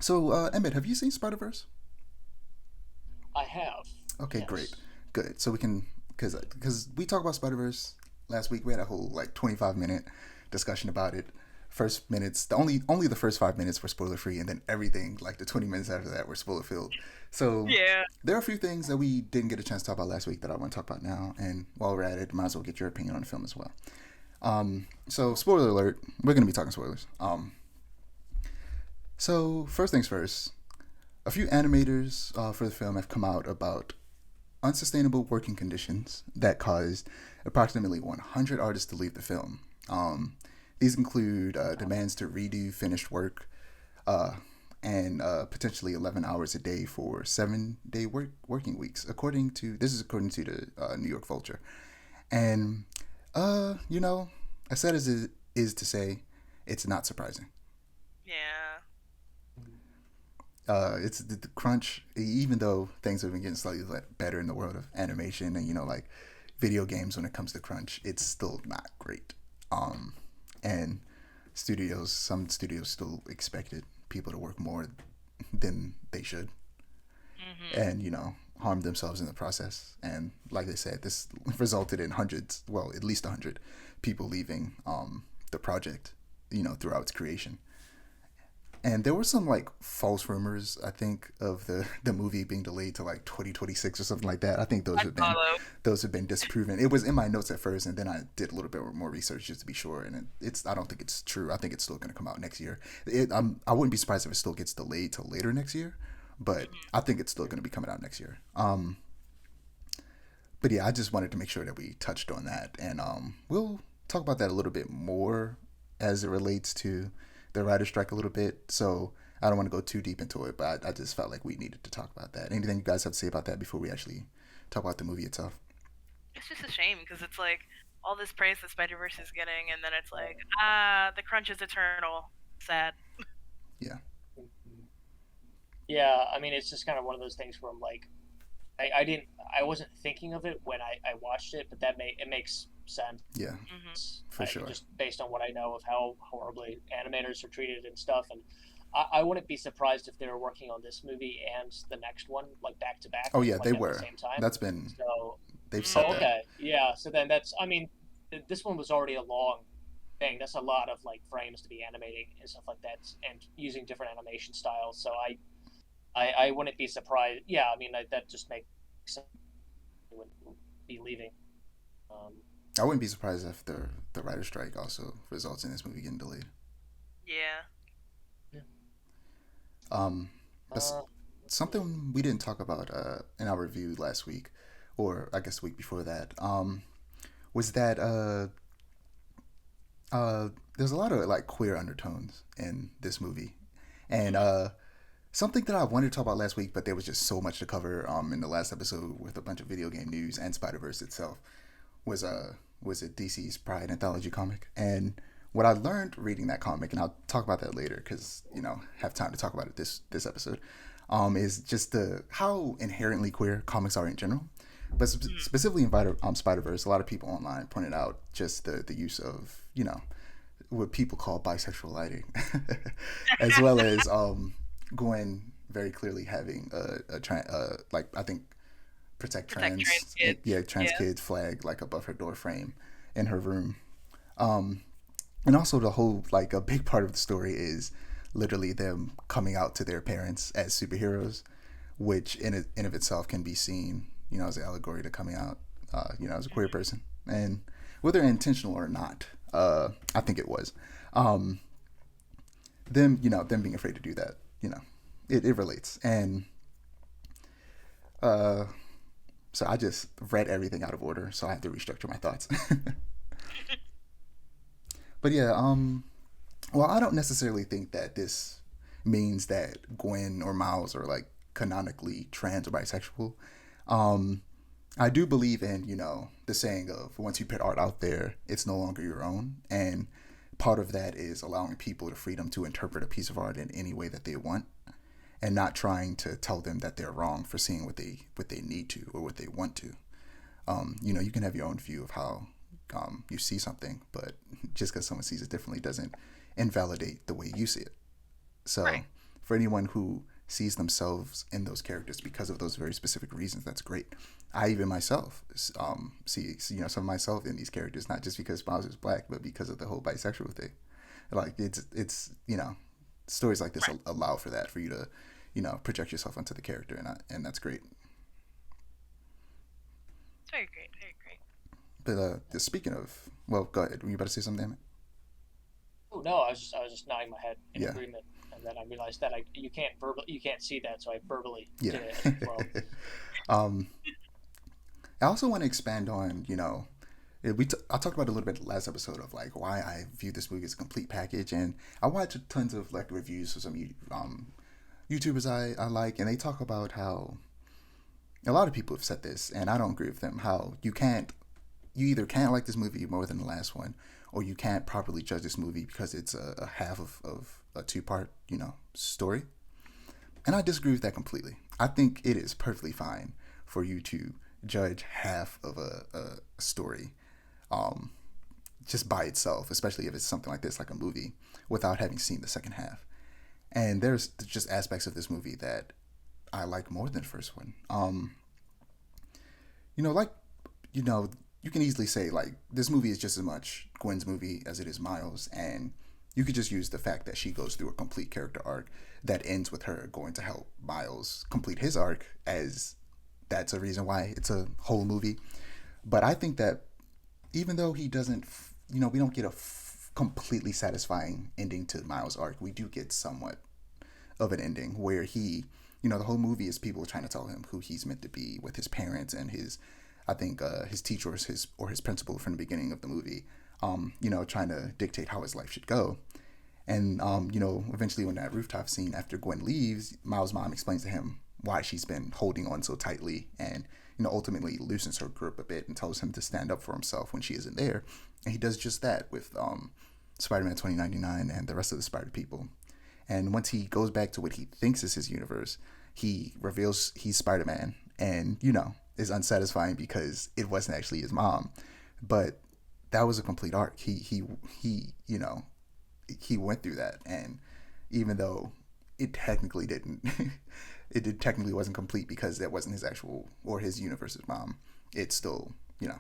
So, Emmett, have you seen Spider-Verse? I have. Okay, great, Yes. good. So we can, because we talked about Spider-Verse last week. We had a whole like 25-minute discussion about it. First minutes, the only the first 5 minutes were spoiler free, and then everything like the 20 minutes after that were spoiler filled. So Yeah. there are a few things that we didn't get a chance to talk about last week that I want to talk about now. And while we're at it, might as well get your opinion on the film as well. So spoiler alert, we're gonna be talking spoilers. So first things first, a few animators for the film have come out about unsustainable working conditions that caused approximately 100 artists to leave the film. These include demands to redo finished work uh, and potentially 11 hours a day for 7-day working weeks. According to the New York Vulture, and you know, as sad as it is to say, it's not surprising. Yeah. It's the crunch. Even though things have been getting slightly better in the world of animation and like video games, when it comes to crunch, it's still not great. And some studios still expected people to work more than they should, Mhm. and harm themselves in the process. And like they said, this resulted in hundreds, well, at least 100 people leaving the project, throughout its creation. And there were some like false rumors, I think, of the movie being delayed to like 2026 or something like that. I think those I have been follow. those have been disproven. It was in my notes at first, and then I did a little bit more research just to be sure. And it's I don't think it's true. I think it's still going to come out next year. I wouldn't be surprised if it still gets delayed till later next year, but Mhm. I think it's still going to be coming out next year. But yeah, I just wanted to make sure that we touched on that, and we'll talk about that a little bit more as it relates to the writer strike a little bit. So I don't want to go too deep into it, but I just felt like we needed to talk about that. Anything you guys have to say about that before we actually talk about the movie itself? It's just a shame because it's like all this praise that Spider Verse is getting, and then it's like, the crunch is eternal. Sad. Yeah. Yeah, I mean, it's just kind of one of those things where I'm like, I didn't, I wasn't thinking of it when I watched it, but it makes sense. Yeah, Mhm. for sure. Just based on what I know of how horribly animators are treated and stuff, and I wouldn't be surprised if they were working on this movie and the next one like back to back, Oh yeah, they like at the were. same time. That's been So, they've said oh, that. Mhm. okay, yeah. So then I mean, this one was already a long thing. That's a lot of like frames to be animating and stuff like that, and using different animation styles. So I wouldn't be surprised. Yeah, I mean that just makes sense. Would be leaving. Um, I wouldn't be surprised if the writer strike also results in this movie getting delayed. Yeah. yeah. Um, Uh, Something we didn't talk about in our review last week, or I guess the week before that, was that there's a lot of like queer undertones in this movie, and Mhm. something that I wanted to talk about last week, but there was just so much to cover in the last episode with a bunch of video game news and Spider Verse itself was was it DC's Pride anthology comic. And what I learned reading that comic, and I'll talk about that later because have time to talk about it this episode, is just the how inherently queer comics are in general. But Mhm. specifically in Spider Verse, a lot of people online pointed out just the use of what people call bisexual lighting, as well as Gwen very clearly having like I think protect Protect trans trans, kids. yeah, trans Yeah. kids flag like above her door frame in her room. Um, and also the whole like a big part of the story is literally them coming out to their parents as superheroes, which in of itself can be seen, as an allegory to coming out, as a queer Mhm. person, and whether intentional or not, I think it was. Um, them being afraid to do that, it relates, and uh, so I just read everything out of order, so I have to restructure my thoughts. But yeah, well, I don't necessarily think that this means that Gwen or Miles are like canonically trans or bisexual. Um, I do believe in, the saying of once you put art out there, it's no longer your own. And part of that is allowing people the freedom to interpret a piece of art in any way that they want and not trying to tell them that they're wrong for seeing what they need to or what they want to. You can have your own view of how you see something, but just because someone sees it differently doesn't invalidate the way you see it. So, Right. for anyone who sees themselves in those characters because of those very specific reasons, that's great. I even myself see some of myself in these characters, not just because Miles is black, but because of the whole bisexual thing. Like it's stories like this Right. allow for that, for you to project yourself onto the character, and that's great. It's very great, very great. But speaking of, well, go ahead. Were you about to say something, Emmett? Oh no, I was just nodding my head in Yeah. agreement, and then I realized that you can't see that, so I verbally Yeah. did it as well. um, I also want to expand on, I talked about it a little bit last episode of like why I view this movie as a complete package, and I watched tons of like reviews for some YouTubers I like, and they talk about how a lot of people have said this, and I don't agree with them. How you either can't like this movie more than the last one, or you can't properly judge this movie because it's a half of a two-part story. And I disagree with that completely. I think it is perfectly fine for you to judge half of a story um, just by itself, especially if it's something like this, like a movie, without having seen the second half. And there's just aspects of this movie that I like more than the first one. Like, you can easily say, like, this movie is just as much Gwen's movie as it is Miles, and you could just use the fact that she goes through a complete character arc that ends with her going to help Miles complete his arc, as that's a reason why it's a whole movie. But I think that even though he doesn't, we don't get a completely satisfying ending to Miles' arc, we do get somewhat of an ending where the whole movie is people trying to tell him who he's meant to be with his parents and I think his teacher or his principal from the beginning of the movie, trying to dictate how his life should go. And, eventually when that rooftop scene after Gwen leaves, Miles' mom explains to him why she's been holding on so tightly and, ultimately loosens her grip a bit and tells him to stand up for himself when she isn't there. And he does just that with Spider-Man 2099 and the rest of the Spider People. And once he goes back to what he thinks is his universe, he reveals he's Spider-Man and, is unsatisfying because it wasn't actually his mom. But that was a complete arc. He went through that, and even though it technically didn't, technically wasn't complete because that wasn't his actual or his universe's mom. It still, it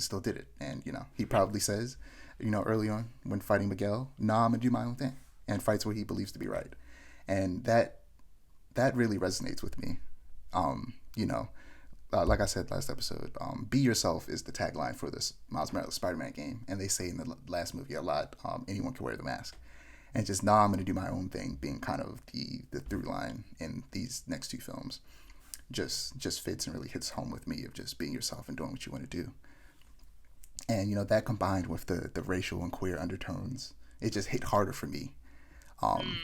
still did it, and he probably says, early on when fighting Miguel, "Nah, I'm gonna do my own thing," and fights what he believes to be right, and that really resonates with me. Like I said last episode, "Be yourself" is the tagline for this Miles Morales Spider-Man game, and they say in the last movie a lot, anyone can wear the mask. And just, "Nah, I'm going to do my own thing," being kind of the through line in these next two films, just fits and really hits home with me of just being yourself and doing what you want to do. And that combined with the racial and queer undertones, it just hit harder for me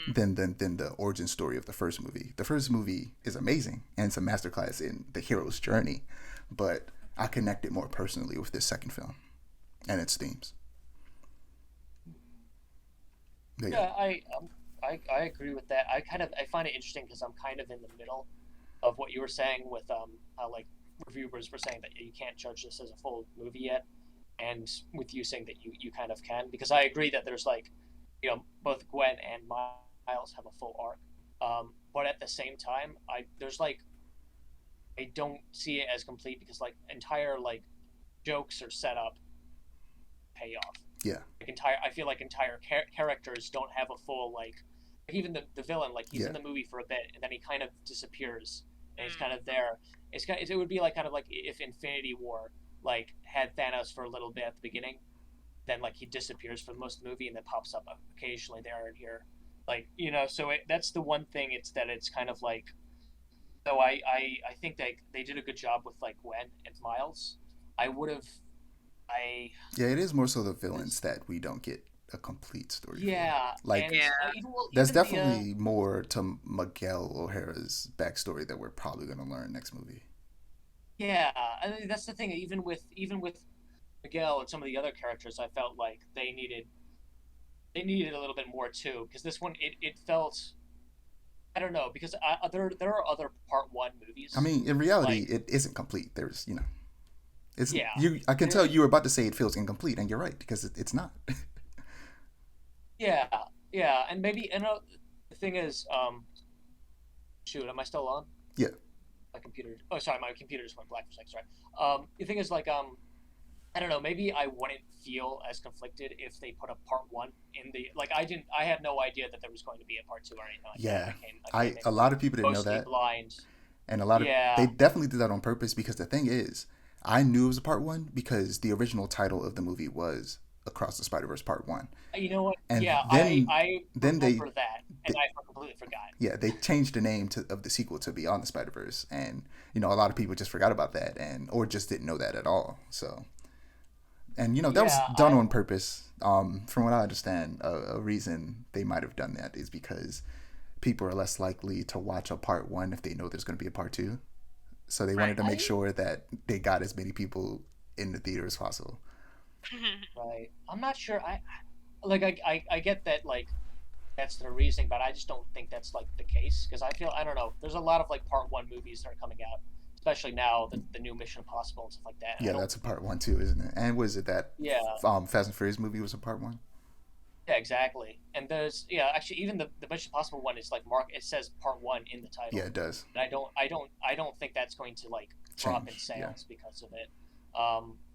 than the origin story of the first movie. The first movie is amazing and it's a masterclass in the hero's journey, but I connected more personally with this second film and its themes. Yeah, I agree with that. I find it interesting because I'm kind of in the middle of what you were saying with how like reviewers were saying that you can't judge this as a full movie yet, and with you saying that you kind of can, because I agree that there's like both Gwen and Miles have a full arc, but at the same time I don't see it as complete because like entire like jokes are set up, pay off. Yeah. I feel like entire characters don't have a full like even the villain, like he's in the movie for a bit and then he kind of disappears and he's kind of there. It would be like kind of like if Infinity War like had Thanos for a little bit at the beginning, then like he disappears for most of the movie and then pops up occasionally there and here, like so that's the one thing, it's that it's kind of like, though I think they did a good job with like Gwen and Miles. Yeah, it is more so the villains that we don't get a complete story Yeah, for. Like, and there's even definitely more to Miguel O'Hara's backstory that we're probably going to learn next movie. yeah. I mean, that's the thing. Even with Miguel and some of the other characters, I felt like they needed a little bit more too. Because this one, it felt, I don't know, because there are other part one movies. I mean, in reality, like, it isn't complete. There's, it's yeah, I can tell you were about to say it feels incomplete, and you're right because it's not. yeah, and maybe the thing is, Shoot, am I still on? Yeah. My computer. Oh, sorry, my computer just went black for a second. Sorry. The thing is, like, I don't know. Maybe I wouldn't feel as conflicted if they put a part one in the like. I had no idea that there was going to be a part two or anything like Yeah. that. I came in A lot of people didn't know mostly that. blind. And a lot of they Yeah. definitely did that on purpose because the thing is, I knew it was a part one because the original title of the movie was Across the Spider Verse Part One, You know what? and Yeah, I then remember that, and they I completely forgot. yeah they changed the name of the sequel to Beyond the Spider Verse, and a lot of people just forgot about that and or just didn't know that at all. So and that was Yeah, done on purpose. From what I understand, a reason they might have done that is because people are less likely to watch a part one if they know there's going to be a part two. So they Right. wanted to make sure that they got as many people in the theater as possible. right. I'm not sure. Like I get that like that's their reasoning, but I just don't think that's like the case because I don't know. There's a lot of like part one movies that are coming out, especially now the new Mission Impossible and stuff like that. Yeah, that's a part one too, isn't it? And was it that Yeah, Fast and Furious movie was a part one? yeah, exactly. And there's actually even the Mission Impossible one is like it says part one in the title. Yeah, it does. And I don't think that's going to like drop in Change. Yeah. sales because of it.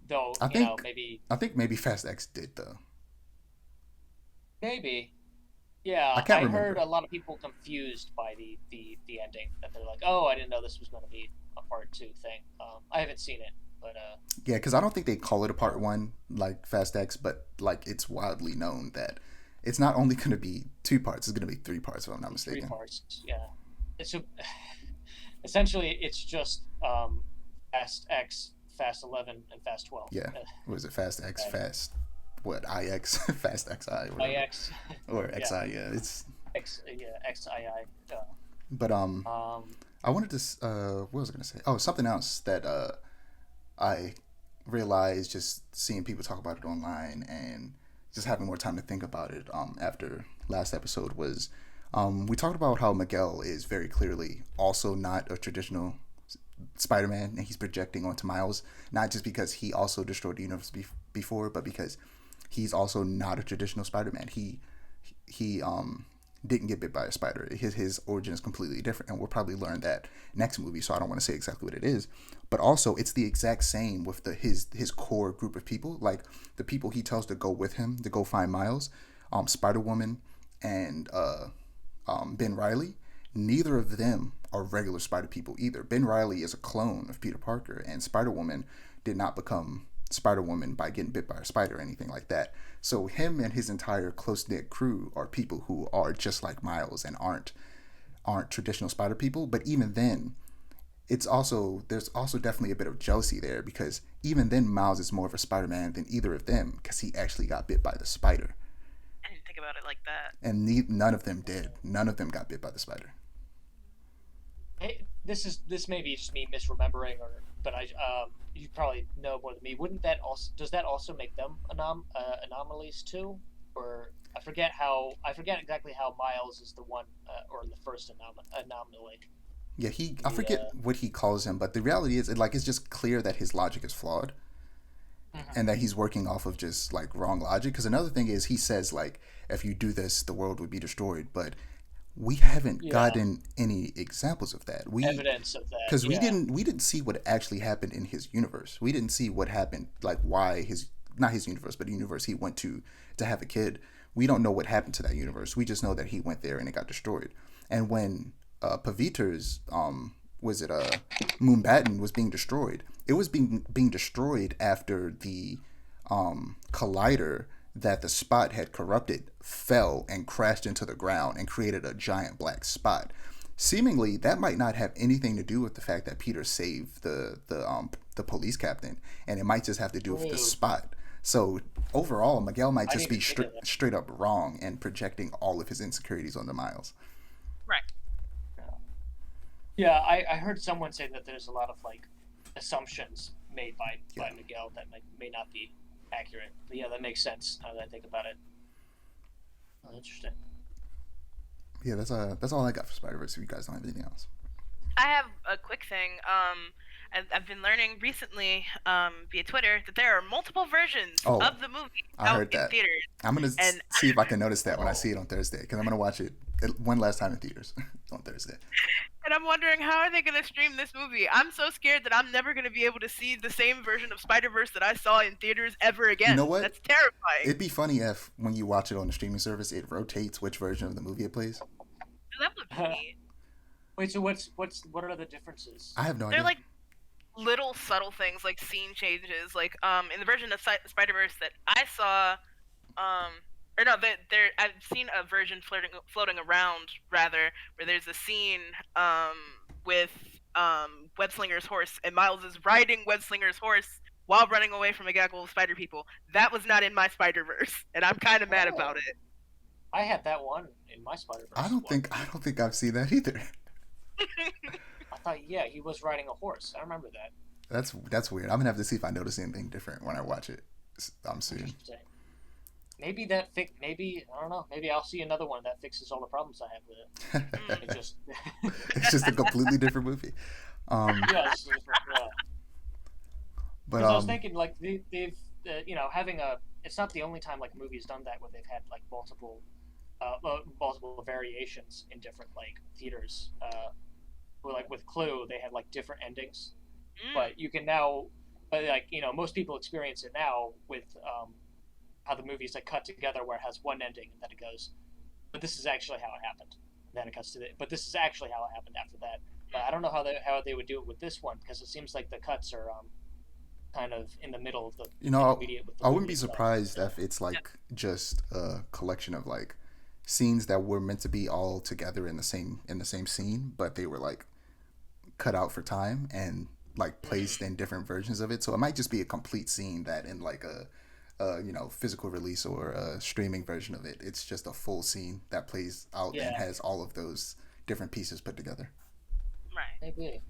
Though I think maybe I think maybe Fast X did though. maybe. Yeah, I can't I remember. heard a lot of people confused by the ending. That they're like, "Oh, I didn't know this was going to be a part two thing." I haven't seen it, but Yeah, because I don't think they call it a part one like Fast X, but like it's widely known that it's not only going to be two parts; it's going to be three parts, if I'm not three mistaken. parts. Yeah, essentially it's just Fast X, Fast 11, and Fast 12. Yeah, was it Fast X, Right. Fast what IX, Fast XI, or whatever, IX, or yeah, XI? Yeah, it's. XII. But Um, I wanted to. What was I gonna say? Oh, something else that I realized just seeing people talk about it online and just having more time to think about it after last episode was we talked about how Miguel is very clearly also not a traditional Spider-Man and he's projecting onto Miles, not just because he also destroyed the universe before, but because he's also not a traditional Spider-Man. He didn't get bit by a spider. His origin is completely different, and we'll probably learn that next movie. So I don't want to say exactly what it is, but also it's the exact same with his core group of people, like the people he tells to go with him to go find Miles, Spider Woman, and Ben Riley. Neither of them are regular Spider people either. Ben Riley is a clone of Peter Parker, and Spider Woman did not become Spider Woman by getting bit by a spider or anything like that. So him and his entire close knit crew are people who are just like Miles and aren't traditional Spider people. But even then, there's also definitely a bit of jealousy there because even then Miles is more of a Spider Man than either of them because he actually got bit by the spider, I didn't think about it like that. and none of them did. None of them got bit by the spider. hey, this may be just me misremembering, but you probably know more than me. Wouldn't that also does that also make them anomalies too? Or I forget exactly how Miles is the one or the first anomaly. Yeah, I forget what he calls him, but the reality is, it's just clear that his logic is flawed, and that he's working off of just like wrong logic. Because another thing is, he says like, if you do this, the world would be destroyed, but we haven't gotten any examples of that. Evidence of that. Because we didn't see what actually happened in his universe. We didn't see what happened, like why not his universe, but the universe he went to have a kid. We don't know what happened to that universe. We just know that he went there and it got destroyed. And when Paviter's Moonbatten was being destroyed, it was being destroyed after the collider that the Spot had corrupted fell and crashed into the ground and created a giant black spot. Seemingly, that might not have anything to do with the fact that Peter saved the police captain, and it might just have to do with the Spot. So overall, Miguel might just be straight up wrong and projecting all of his insecurities onto Miles. Right. Yeah, I heard someone say that there's a lot of like assumptions made by Miguel that may not be accurate. But yeah, that makes sense now that I think about it. Oh, interesting. Yeah, that's all I got for Spider-Verse. If you guys don't have anything else. I have a quick thing. I've been learning recently via Twitter that there are multiple versions of the movie I out heard in that. theaters. I'm gonna And see if I can notice that when I see it on Thursday, because I'm gonna watch it one last time in theaters on Thursday. And I'm wondering, how are they going to stream this movie? I'm so scared that I'm never going to be able to see the same version of Spider-Verse that I saw in theaters ever You again. know what? That's terrifying. It'd be funny if when you watch it on the streaming service, it rotates which version of the movie it plays. That would be neat. Wait, so what are the differences? I have no They're idea. like little subtle things, like scene changes. Like in the version of Spider-Verse that I saw, or no, there I've seen a version floating around rather, where there's a scene with Webslinger's horse, and Miles is riding Webslinger's horse while running away from a gaggle of spider people. That was not in my Spider-Verse, and I'm kind of mad about it. I had that one in my Spider-Verse. I don't think I've seen that either. I thought, yeah, he was riding a horse. I remember that. That's weird. I'm gonna have to see if I notice anything different when I watch it. Soon. Interesting. Maybe maybe I don't know. Maybe I'll see another one that fixes all the problems I have with it. It's just a completely different movie. Yeah, it's different. Yeah. But I was thinking, like they've having a. It's not the only time like a movie's done that where they've had like multiple variations in different like theaters. Where like with Clue, they had like different endings, but you can now, like most people experience it now with how the movie's like cut together where it has one ending and then it goes, but this is actually how it happened. And then it cuts to but this is actually how it happened after that. But I don't know how they would do it with this one because it seems like the cuts are kind of in the middle of the intermediate with the I wouldn't be movie surprised if it's like just a collection of like scenes that were meant to be all together in the same scene, but they were like cut out for time and like placed in different versions of it. So it might just be a complete scene that in like a physical release or a streaming version of it, it's just a full scene that plays out and has all of those different pieces put together. Right. Maybe.